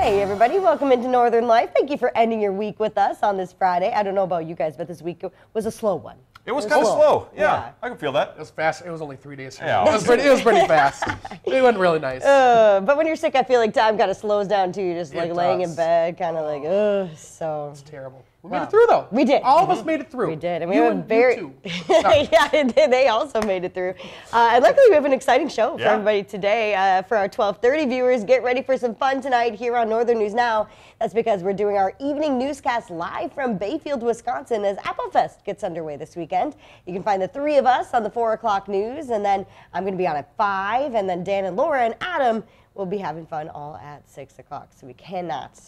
Hey everybody, welcome into Northern Life. Thank you for ending your week with us on this Friday. I don't know about you guys, but this week was a slow one. It was kind of slow. Yeah. I can feel that. It was fast. It was only 3 days. Yeah. It was pretty fast. It went really nice. But when you're sick, I feel like time kind of slows down too. You're just like laying in does. bed, kind of like, ugh. So It's terrible. We made it through though. We did. All of us made it through. we did, and we You have a and very you too. Sorry. yeah, they also made it through. And luckily, we have an exciting show for Yeah. everybody today. For our 12:30 viewers, get ready for some fun tonight here on Northern News Now. That's because we're doing our evening newscast live from Bayfield, Wisconsin, as Apple Fest gets underway this weekend. You can find the three of us on the 4 o'clock news, and then I'm going to be on at 5, and then Dan and Laura and Adam will be having fun all at 6 o'clock. So we cannot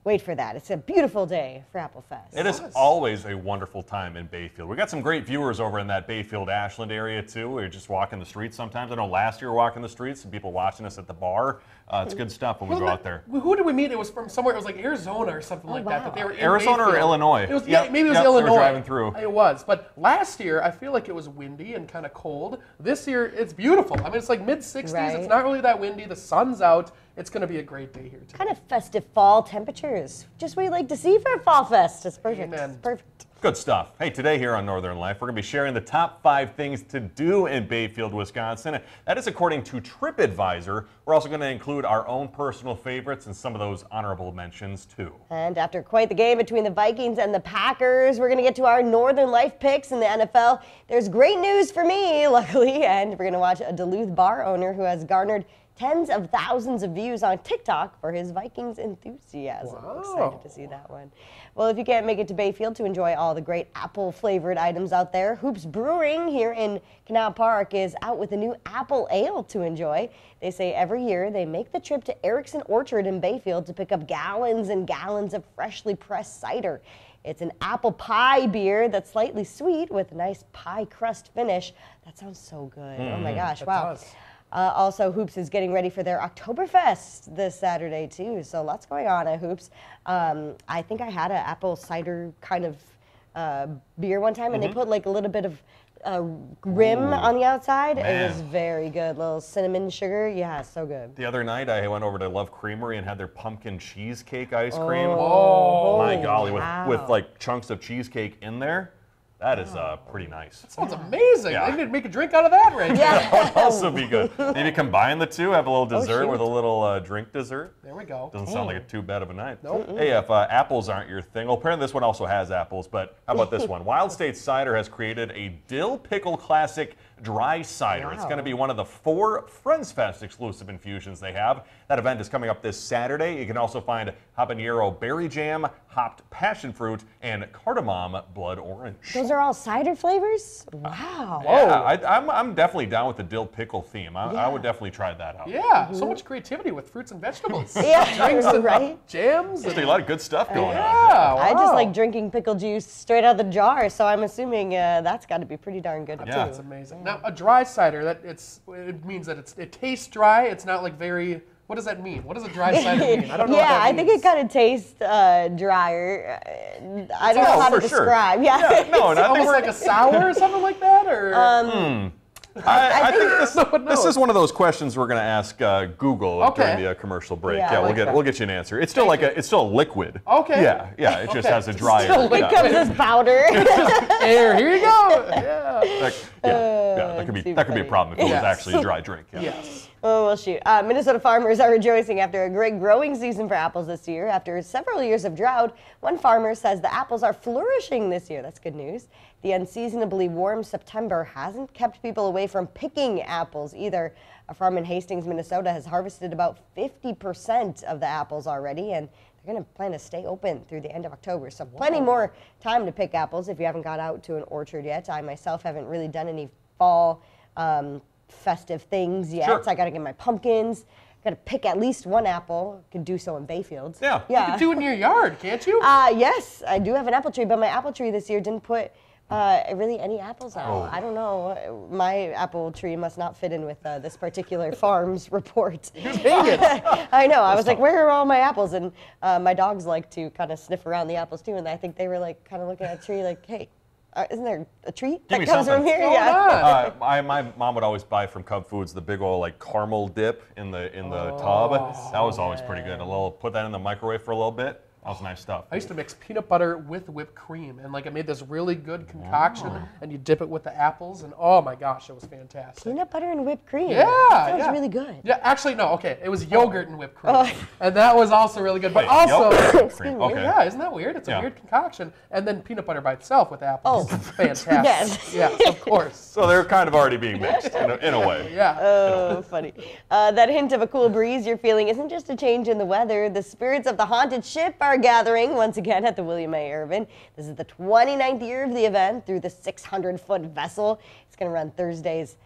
wait for that. It's a beautiful day for Apple Fest. It is always a wonderful time in Bayfield. We got some great viewers over in that Bayfield Ashland area too. We're just walking the streets sometimes. I know last year we were walking the streets, some people watching us at the bar. It's good stuff when we go out there. Who did we meet? It was from somewhere. It was like Arizona or something like that. wow. That they were in Arizona or Bayfield. Illinois? It was, Yep, maybe it was yep, Illinois. They were driving through. It was. But last year, I feel like it was windy and kind of cold. This year, it's beautiful. I mean, it's like mid-60s. Right. It's not really that windy. The sun's out. It's going to be a great day here today. Kind of festive fall temperatures. Just what you like to see for a fall fest. It's perfect. Amen. It's perfect. Good stuff. Hey, today here on Northern Life, we're going to be sharing the top 5 things to do in Bayfield, Wisconsin. That is according to TripAdvisor. We're also going to include our own personal favorites and some of those honorable mentions too. And after quite the game between the Vikings and the Packers, we're going to get to our Northern Life picks in the NFL. There's great news for me, luckily, and we're going to watch a Duluth bar owner who has garnered tens of thousands of views on TikTok for his Vikings enthusiasm. Wow. Excited to see that one. Well, if you can't make it to Bayfield to enjoy all the great apple-flavored items out there, Hoops Brewing here in Canal Park is out with a new apple ale to enjoy. They say every year they make the trip to Erickson Orchard in Bayfield to pick up gallons and gallons of freshly pressed cider. It's an apple pie beer that's slightly sweet with a nice pie crust finish. That sounds so good. Oh my gosh, wow. does. Also, Hoops is getting ready for their Oktoberfest this Saturday, too. So lots going on at Hoops. I think I had an apple cider kind of beer one time, and they put like a little bit of rim on the outside. Man. It was very good. Little cinnamon sugar. Yeah, so good. The other night I went over to Love Creamery and had their pumpkin cheesecake ice cream. Oh, My golly, wow. with like chunks of cheesecake in there. That is pretty nice. sounds amazing. Yeah. They could make a drink out of that right Yeah. That would also be good. Maybe combine the two, have a little dessert shoot. with a little drink dessert. there. There we go. Doesn't sound like too bad of a night. Nope. Hey, if apples aren't your thing, well, apparently this one also has apples, but how about this one? Wild State Cider has created a dill pickle classic dry cider. It's Wow. going to be one of the 4 Friends Fest exclusive infusions they have. That event is coming up this Saturday. You can also find habanero berry jam, hopped passion fruit, and cardamom blood orange. Those are all cider flavors? Wow. Yeah, I'm definitely down with the dill pickle theme. I would definitely try that out. Yeah, so much creativity with fruits and vegetables. Yeah, Drinks and right? jams. There's a lot of good stuff going on. Yeah, I just wow. like drinking pickle juice straight out of the jar, so I'm assuming that's got to be pretty darn good, Yeah. too. That's amazing. Now, a dry cider, it means that it tastes dry. It's not like very. What does that mean? What does a dry cider mean? I don't know. Yeah, what that I think means. it kind of tastes drier. I don't know how for to sure. describe. Yeah. No, and I think almost like a sour or something like that, or I think No one this knows. is one of those questions we're going to ask Google Okay. during the commercial break. Yeah, Yeah, I we'll like get that. we'll get you an answer. It's still it's still a liquid. Okay. Yeah, it just Okay. has a drier. Still It liquid. comes as powder. air. Here you go. Yeah. That could be too a funny. problem if it was Yes. actually a dry drink. Yeah. Yes. Oh, well, shoot. Minnesota farmers are rejoicing after a great growing season for apples this year. After several years of drought, one farmer says the apples are flourishing this year. That's good news. The unseasonably warm September hasn't kept people away from picking apples either. A farm in Hastings, Minnesota has harvested about 50% of the apples already, and they're going to plan to stay open through the end of October. So plenty more time to pick apples if you haven't got out to an orchard yet. I myself haven't really done any fall festive things yet. Sure. So I got to get my pumpkins. Got to pick at least one apple. Can do so in Bayfield. Yeah. You can do it in your yard, can't you? Yes, I do have an apple tree, but my apple tree this year didn't put really any apples out. Oh. I don't know. My apple tree must not fit in with this particular farm's report. Dang it. I know. I was like, where are all my apples? And my dogs like to kind of sniff around the apples too, and I think they were like kind of looking at the tree like, hey, Isn't there a treat Give that me comes from something. here? What's Yeah. going on? My mom would always buy from Cub Foods the big old like caramel dip in the tub. That was always pretty good. Put that in the microwave for a little bit. That was nice stuff. I used to mix peanut butter with whipped cream, and like it made this really good concoction, and you dip it with the apples, and oh my gosh, it was fantastic. Peanut butter and whipped cream. Yeah, That sounds yeah. really good. Yeah, actually, no, okay. It was yogurt and whipped cream. And that was also really good. But Wait, also, yogurt cream. Okay. yeah, isn't that weird? It's a weird concoction. And then peanut butter by itself with apples. Oh. Fantastic. Yes. Yes, of course. So they're kind of already being mixed in a way. Yeah. Oh, funny. That hint of a cool breeze you're feeling isn't just a change in the weather. The spirits of the haunted ship are gathering once again at the William A. Irvin. This is the 29th year of the event through the 600-foot vessel. It's going to run Thursdays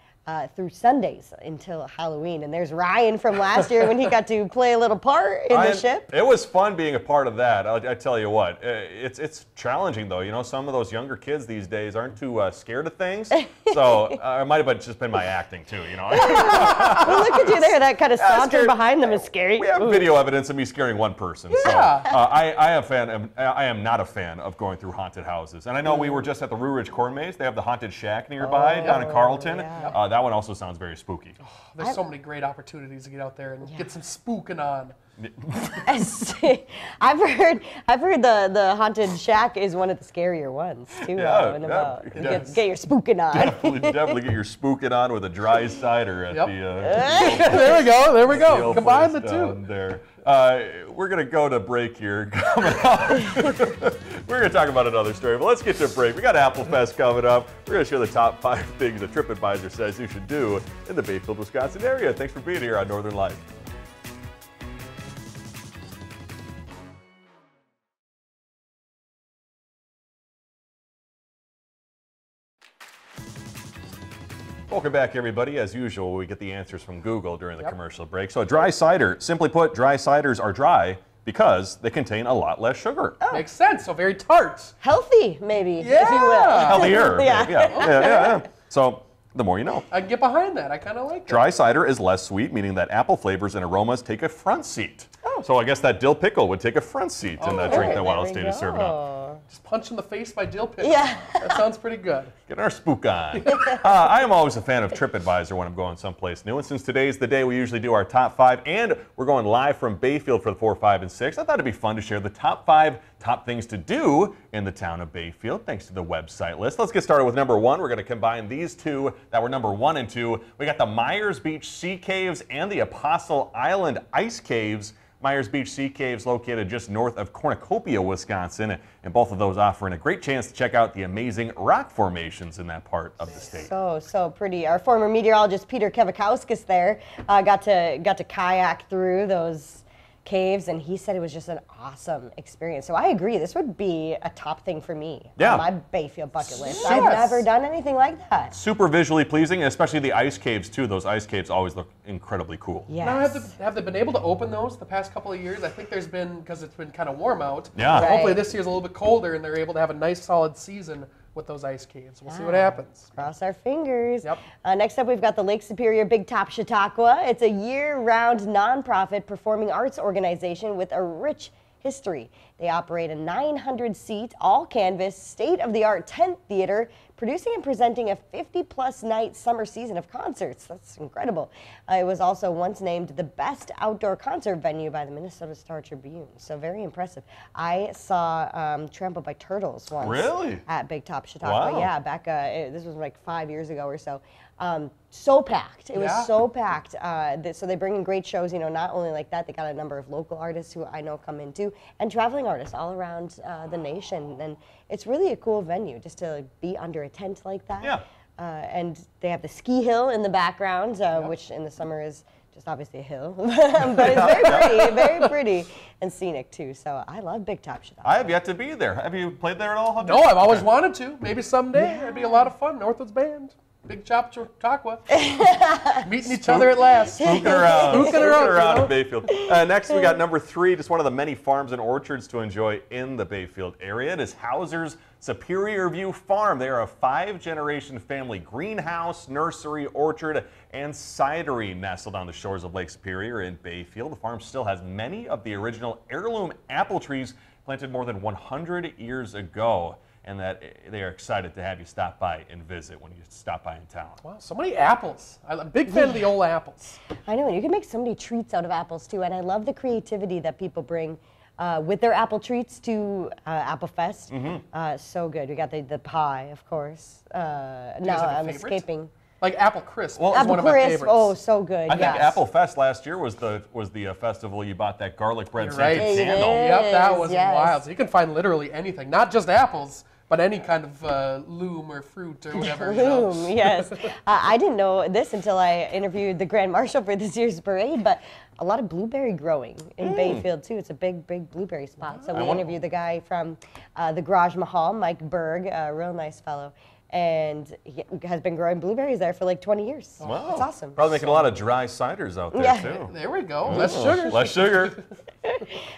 through Sundays until Halloween. And there's Ryan from last year when he got to play a little part in the ship. It was fun being a part of that. I tell you what, it's challenging though. You know, some of those younger kids these days aren't too scared of things. So it might have just been my acting too. You know. Well, look at you there. That kind of saunter scared. behind them is scary. We have video evidence of me scaring one person. Yeah. So I am not a fan of going through haunted houses. And I know we were just at the Rue Ridge Corn Maze. They have the haunted shack nearby down in Carlton. yeah. That one also sounds very spooky. There's so many great opportunities to get out there and get some spooking on. I've heard the haunted shack is one of the scarier ones too. Yeah, and yeah, about. yes. Get your spooking on. Definitely get your spooking on with a dry cider at Yep. the There we go. deal Combine the place two. down there. We're going to go to break here. Coming up, we're going to talk about another story, but let's get to a break. We got Apple Fest coming up. We're going to share the top 5 things that TripAdvisor says you should do in the Bayfield, Wisconsin area. Thanks for being here on Northern Life. Welcome back, everybody. As usual, we get the answers from Google during the commercial break. So a dry cider, simply put, dry ciders are dry because they contain a lot less sugar. Makes sense. So very tart. Healthy, maybe, if you will. Yeah. Healthier. Yeah. Yeah. So the more you know. I can get behind that. I kind of like that. Dry cider is less sweet, meaning that apple flavors and aromas take a front seat. So I guess that dill pickle would take a front seat in that drink that Wild State is serving up. Just punch in the face by dill pickle. Yeah. That sounds pretty good. Getting our spook on. I am always a fan of TripAdvisor when I'm going someplace new, and since today's the day we usually do our top 5, and we're going live from Bayfield for the 4, 5, and 6, I thought it'd be fun to share the top 5 top things to do in the town of Bayfield, thanks to the website list. Let's get started with number 1. We're going to combine these two that were number 1 and 2. We got the Myers Beach Sea Caves and the Apostle Island Ice Caves. Myers Beach Sea Caves located just north of Cornucopia, Wisconsin, and both of those offering a great chance to check out the amazing rock formations in that part of the state. So pretty. Our former meteorologist Peter Kevakowskis there got to kayak through those caves, and he said it was just an awesome experience. So I agree, this would be a top thing for me on my Bayfield bucket list. I've never done anything like that. Super visually pleasing, especially the ice caves too. Those ice caves always look incredibly cool. Yes. Now, have they been able to open those the past couple of years? I think there's been, because it's been kind of warm out. Yeah. So hopefully this year's a little bit colder, and they're able to have a nice solid season with those ice caves. We'll see what happens. Cross our fingers. Yep. Next up, we've got the Lake Superior Big Top Chautauqua. It's a year-round nonprofit performing arts organization with a rich history. They operate a 900-seat, all-canvas, state-of-the-art tent theater, producing and presenting a 50-plus night summer season of concerts. That's incredible. It was also once named the best outdoor concert venue by the Minnesota Star Tribune, so very impressive. I saw Trampled by Turtles once. Really? At Big Top Chautauqua. Wow. Yeah, back, this was like 5 years ago or so. So packed. It was so packed. So they bring in great shows, you know, not only like that, they got a number of local artists who I know come in too, and traveling artists all around the nation. And it's really a cool venue just to be under a tent like that. Yeah. And they have the ski hill in the background, which in the summer is just obviously a hill, but it's very pretty and scenic too. So I love Big Top Chautauqua. I have yet to be there. Have you played there at all, Hunter? No, I've always wanted to. Maybe someday. It'd be a lot of fun. Northwoods Band. Big Chop Chautauqua. Meeting each other at last. Spooking around. Spooking around, in Bayfield. Next, we got number 3, just one of the many farms and orchards to enjoy in the Bayfield area. It is Hauser's Superior View Farm. They are a 5-generation family greenhouse, nursery, orchard, and cidery nestled on the shores of Lake Superior in Bayfield. The farm still has many of the original heirloom apple trees planted more than 100 years ago. and that they are excited to have you stop by and visit when you stop by in town. Wow, so many apples. I'm a big fan of the old apples. I know, and you can make so many treats out of apples too, and I love the creativity that people bring with their apple treats to Apple Fest. So good. We got the pie, of course. Now I'm escaping. Like Apple Crisp. Well, is Apple one of my Crisp, favorites. oh, so good. I think Apple Fest last year was the festival you bought that garlic bread scented Right. candle. Yep, that was Yes. wild. So you can find literally anything, not just apples, but any kind of loom or fruit or whatever. You know? Bloom, yes. I didn't know this until I interviewed the Grand Marshal for this year's parade, but a lot of blueberry growing in Bayfield too. It's a big blueberry spot. So we interviewed the guy from the Garage Mahal, Mike Berg, a real nice fellow. And he has been growing blueberries there for like 20 years. Wow. It's awesome. Probably making a lot of dry ciders out there, too. There we go. Less sugar. Less sugar.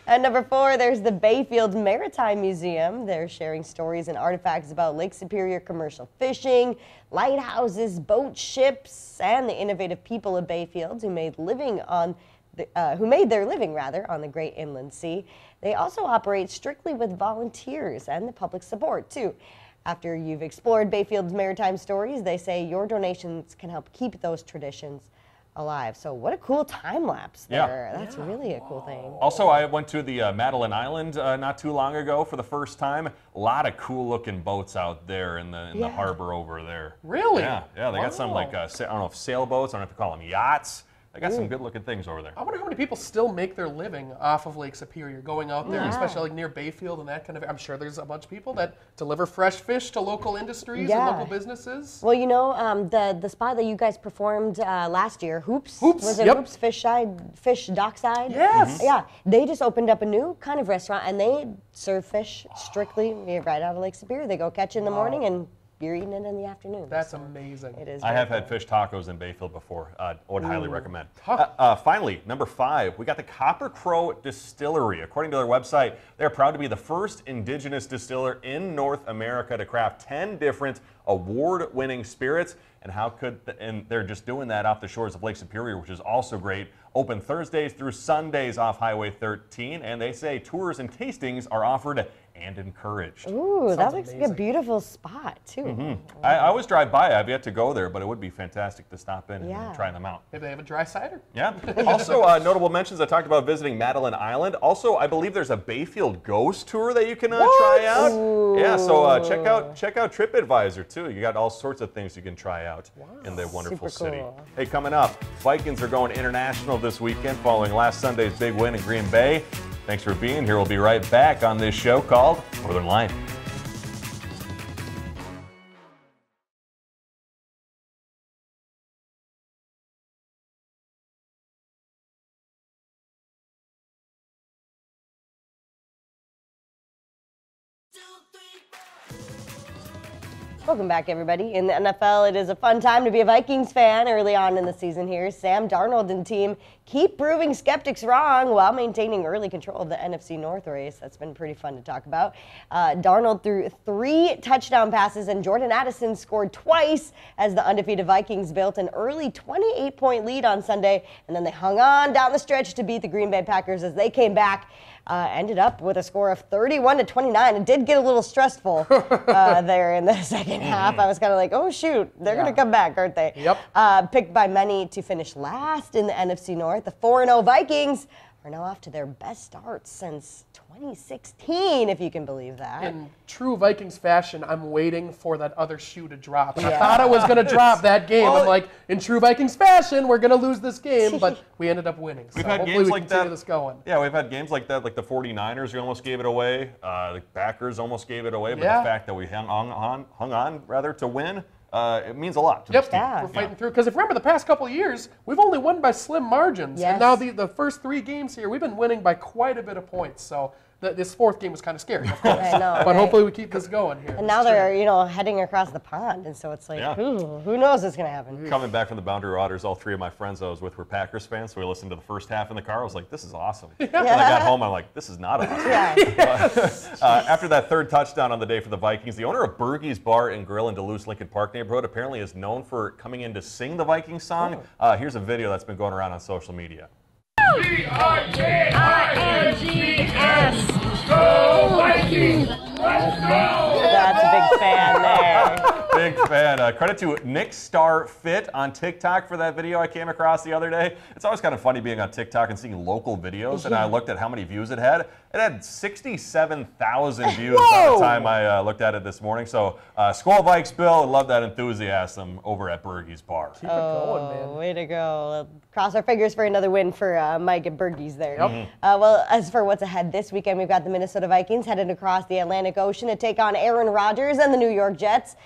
And number 4, there's the Bayfield Maritime Museum. They're sharing stories and artifacts about Lake Superior commercial fishing, lighthouses, boat ships, and the innovative people of Bayfield who made their living on the Great Inland Sea. They also operate strictly with volunteers and the public support too. After you've explored Bayfield's maritime stories, they say your donations can help keep those traditions alive. So what a cool time lapse there. That's really a cool thing. Also, I went to the Madeline Island not too long ago for the first time. A lot of cool looking boats out there in the harbor over there. Really? Yeah, they got some like, I don't know if sailboats, I don't know if you call them yachts. They got some good looking things over there. I wonder how many people still make their living off of Lake Superior, going out there, especially like near Bayfield and that kind of. I'm sure there's a bunch of people that deliver fresh fish to local industries and local businesses. Well, you know, the spot that you guys performed last year, Hoops. Hoops, Was it yep. Hoops Fish Dockside? Yes. Yeah, they just opened up a new kind of restaurant, and they serve fish strictly right out of Lake Superior. They go catch in the morning, and you're eating it in the afternoon. That's amazing. It is. I have had fish tacos in Bayfield before. Would highly recommend. Finally, number 5, we got the Copper Crow Distillery. According to their website, they're proud to be the first indigenous distiller in North America to craft 10 different award-winning spirits. And they're just doing that off the shores of Lake Superior, which is also great. Open Thursdays through Sundays off Highway 13, and they say tours and tastings are offered and encouraged. Ooh, that looks like a beautiful spot too. I always drive by. I've yet to go there, but it would be fantastic to stop in and try them out. Maybe they have a dry cider. Yeah. Also, notable mentions, I talked about visiting Madeline Island. Also, I believe there's a Bayfield ghost tour that you can try out. Ooh. Yeah, so check out TripAdvisor too. You got all sorts of things you can try out in the wonderful Super city. cool. Hey, coming up, Vikings are going international this weekend following last Sunday's big win in Green Bay. Thanks for being here. We'll be right back on this show called Northern Light. Welcome back, everybody. In the NFL, it is a fun time to be a Vikings fan early on in the season here. Sam Darnold and team keep proving skeptics wrong while maintaining early control of the NFC North race. That's been pretty fun to talk about. Darnold threw 3 touchdown passes, and Jordan Addison scored twice as the undefeated Vikings built an early 28-point lead on Sunday, and then they hung on down the stretch to beat the Green Bay Packers as they came back. Ended up with a score of 31-29. It did get a little stressful there in the second half. I was kind of like, oh, shoot, they're going to come back, aren't they? Yep. Picked by many to finish last in the NFC North. The 4-0 Vikings are now off to their best start since 2016, if you can believe that. In true Vikings fashion, I'm waiting for that other shoe to drop. And I thought it was going to drop that game. I'm like, in true Vikings fashion, we're going to lose this game, but we ended up winning. So We've had hopefully games we like continue that. this going. Yeah, we've had games like that, like the 49ers, we almost gave it away. The Packers almost gave it away, but the fact that we hung on to win, it means a lot to this team. We're fighting through. Because if you remember the past couple of years, we've only won by slim margins. Yes. And now the first 3 games here, we've been winning by quite a bit of points. So this 4th game was kind of scary, of course. I know, but hopefully we keep this going here. And now they're, heading across the pond, and so it's like, who knows what's going to happen. Coming back from the Boundary Waters, all 3 of my friends I was with were Packers fans, so we listened to the first half in the car. I was like, this is awesome. When I got home, I'm like, this is not awesome. After that 3rd touchdown on the day for the Vikings, the owner of Bergie's Bar and Grill in Duluth Lincoln Park neighborhood apparently is known for coming in to sing the Vikings song. Here's a video that's been going around on social media. V-I-K-I-N-G-S. Go Vikings! Let's go! That's fan there. Big fan. Credit to Nick Star Fit on TikTok for that video I came across the other day. It's always kind of funny being on TikTok and seeing local videos, and I looked at how many views it had. It had 67,000 views by the time I looked at it this morning. So, Squall Vikes, Bill, I love that enthusiasm over at Bergie's Bar. Keep it going, man. Way to go. Cross our fingers for another win for Mike at Bergie's there. Yep. Well, as for what's ahead this weekend, we've got the Minnesota Vikings headed across the Atlantic Ocean to take on Aaron Rodgers and the New York Jets.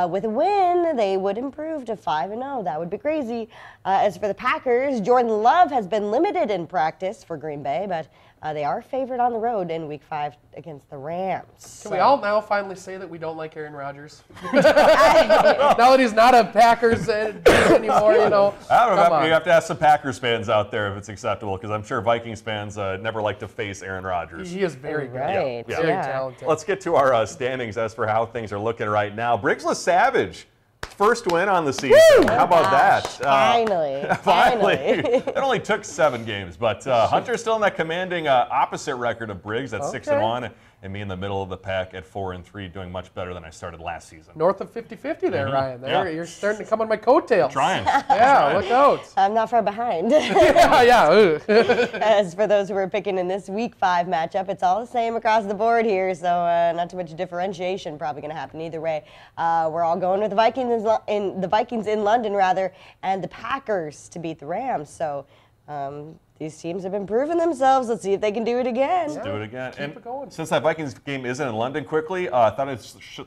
With a win, they would improve to 5-0. That would be crazy. As for the Packers, Jordan Love has been limited in practice for Green Bay, but they are favored on the road in Week 5 against the Rams. Can we all now finally say that we don't like Aaron Rodgers? Now that he's not a Packers anymore, you know. I don't know. You have to ask some Packers fans out there if it's acceptable, because I'm sure Vikings fans never like to face Aaron Rodgers. He is very good. Right. Yeah. Very talented. Let's get to our standings as for how things are looking right now. Briggsless Savage, first win on the season. Woo! How about that? Finally. Finally. It only took 7 games, but Hunter's still in that commanding opposite record of Briggs at 6-1, and me in the middle of the pack at 4-3, doing much better than I started last season. North of 50-50 there, Ryan. You're starting to come on my coattails. Trying. Yeah, look out. I'm not far behind. Yeah. As for those who are picking in this Week 5 matchup, it's all the same across the board here, so not too much differentiation probably going to happen either way. We're all going with the Vikings in London, rather, and the Packers to beat the Rams. So these teams have been proving themselves. Let's see if they can do it again. Let's do it again. Keep it going. Since that Vikings game isn't in London quickly, I thought I'd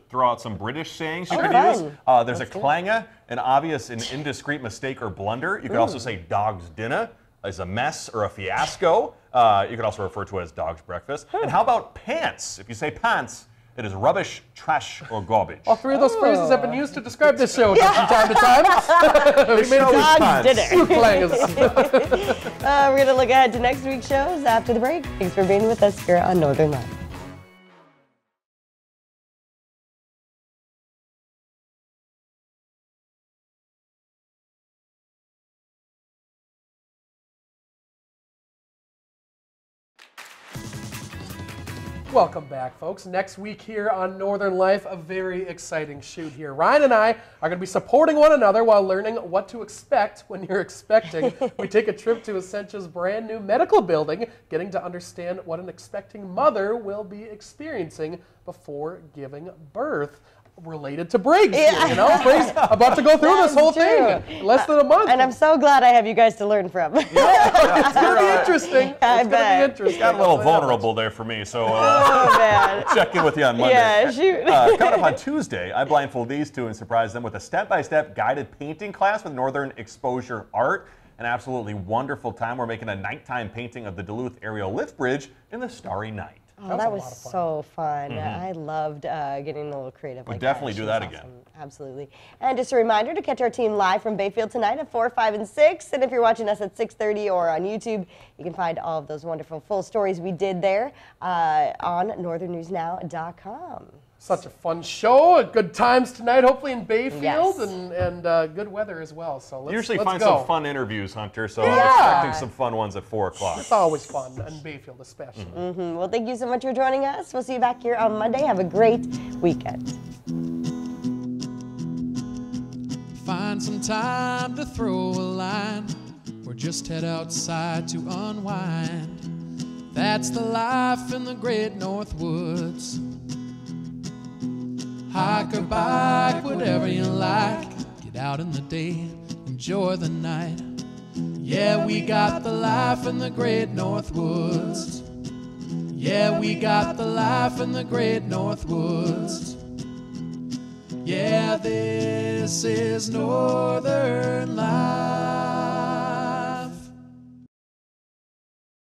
throw out some British sayings you could fun. use. There's a clanger, an obvious and indiscreet mistake or blunder. You could also say dog's dinner is a mess or a fiasco. You could also refer to it as dog's breakfast. And how about pants? If you say pants, it is rubbish, trash, or garbage. All 3 of those phrases have been used to describe this show from time to time. We made Dog's dinner. We're We're going to look ahead to next week's shows after the break. Thanks for being with us here on Northern Light. Welcome back, folks. Next week here on Northern Life, a very exciting shoot here. Ryan and I are going to be supporting one another while learning what to expect when you're expecting. We take a trip to Essentia's brand new medical building, getting to understand what an expecting mother will be experiencing before giving birth. Related to Briggs, you know? Briggs about to go through this whole thing in less than a month. And I'm so glad I have you guys to learn from. It's going to be interesting. It's going to be interesting. Got a little vulnerable there for me, so check in with you on Monday. Yeah, shoot. Coming up on Tuesday, I blindfold these two and surprise them with a step-by-step guided painting class with Northern Exposure Art. An absolutely wonderful time. We're making a nighttime painting of the Duluth Aerial Lift Bridge in the starry night. Oh, that was so fun. I loved getting a little creative. We'll like definitely do that She's again. awesome. Absolutely. And just a reminder to catch our team live from Bayfield tonight at 4, 5, and 6. And if you're watching us at 6:30 or on YouTube, you can find all of those wonderful full stories we did there on northernnewsnow.com. Such a fun show. Good times tonight, hopefully in Bayfield, Yes. and good weather as well. So let's Usually let's find go. some fun interviews, Hunter, so I'm expecting some fun ones at 4 o'clock. It's always fun, and Bayfield especially. Well, thank you so much for joining us. We'll see you back here on Monday. Have a great weekend. Find some time to throw a line, or just head outside to unwind. That's the life in the great North Woods. Hike or bike, whatever you like. Get out in the day, enjoy the night. Yeah, we got the life in the great North Woods. Yeah, we got the life in the great North Woods. Yeah, this is Northern Life.